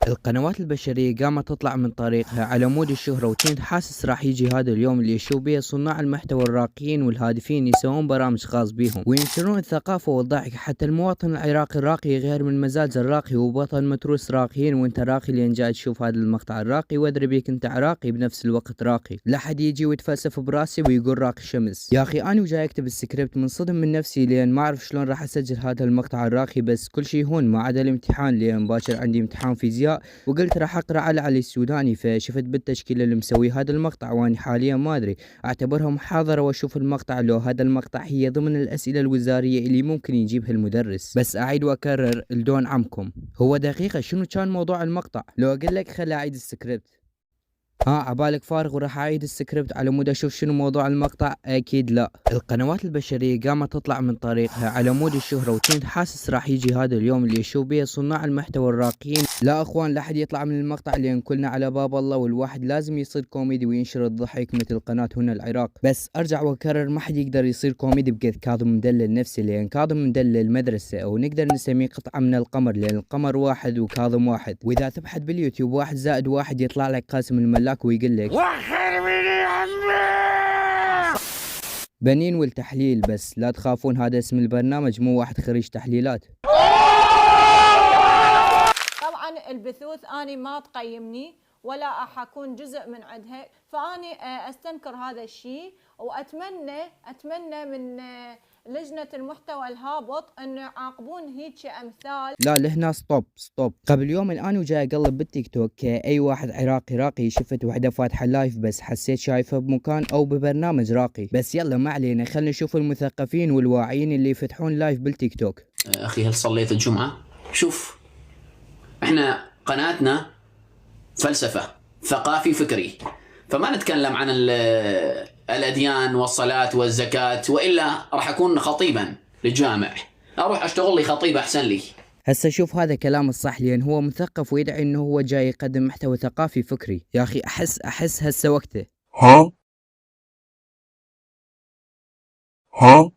القنوات البشرية قامت تطلع من طريقها على مود الشهرة، وكنت حاسس راح يجي هذا اليوم اللي يشوف بيه صناع المحتوى الراقيين والهادفين يسوون برامج خاص بيهم وينشرون الثقافة والضحك. حتى المواطن العراقي الراقي غير من مزاج الراقي وبطل متروس راقيين، وانت راقي لين جاي تشوف هذا المقطع الراقي وادري بيك انت عراقي بنفس الوقت راقي. لا حد يجي ويتفلسف براسي ويقول راقي شمس. يا اخي انا وجاي اكتب السكريبت منصدم من نفسي لين ما اعرف شلون راح اسجل هذا المقطع الراقي، بس كل شيء هون ما عدا الامتحان لين باكر عندي امتحان فيزياء، وقلت راح اقرا على علي السوداني. فشفت بالتشكيله اللي مسوي هذا المقطع واني حاليا ما ادري اعتبرها محاضره واشوف المقطع لو هذا المقطع هي ضمن الاسئله الوزاريه اللي ممكن يجيبها المدرس. بس اعيد واكرر لدون عمكم، هو دقيقه شنو كان موضوع المقطع؟ لو اقول لك خلي اعيد السكريبت عبالك فارغ وراح اعيد السكريبت على مود اشوف شنو موضوع المقطع؟ اكيد لا. القنوات البشريه قامت تطلع من طريقها على مود الشهره، وكنت حاسس راح يجي هذا اليوم اللي يشوف بيه صناع المحتوى الراقيين. لا اخوان، لا حد يطلع من المقطع لان كلنا على باب الله، والواحد لازم يصير كوميدي وينشر الضحك مثل قناه هنا العراق. بس ارجع واكرر، ما حد يقدر يصير كوميدي بقد كاظم مدلل نفسه، لان كاظم مدلل مدرسه، او نقدر نسميه قطعه من القمر، لان القمر واحد وكاظم واحد. واذا تبحث باليوتيوب 1+1 يطلع لك قاسم الملاك ويقول لك وخر مني عمي بنين والتحليل. بس لا تخافون، هذا اسم البرنامج مو واحد خريج تحليلات. طبعا البثوث اني ما تقيمني ولا اكون جزء من عندها، فاني استنكر هذا الشيء، واتمنى من لجنة المحتوى الهابط انه يعاقبون هيك امثال. لا لهنا ستوب. قبل يوم انا وجاي اقلب بالتيك توك، اي واحد عراقي راقي شفت وحده فاتحه لايف، بس حسيت شايفه بمكان او ببرنامج راقي. بس يلا ما علينا، خلينا نشوف المثقفين والواعيين اللي يفتحون لايف بالتيك توك. اخي هل صليت الجمعة؟ شوف، احنا قناتنا فلسفة، ثقافي، فكري، فما نتكلم عن الأديان والصلاة والزكاة، وإلا راح أكون خطيبا للجامع، أروح أشتغل لي خطيب أحسن لي. هسه شوف هذا كلام الصح، لان هو مثقف ويدعي انه هو جاي يقدم محتوى ثقافي فكري. يا اخي احس هسه وقته. ها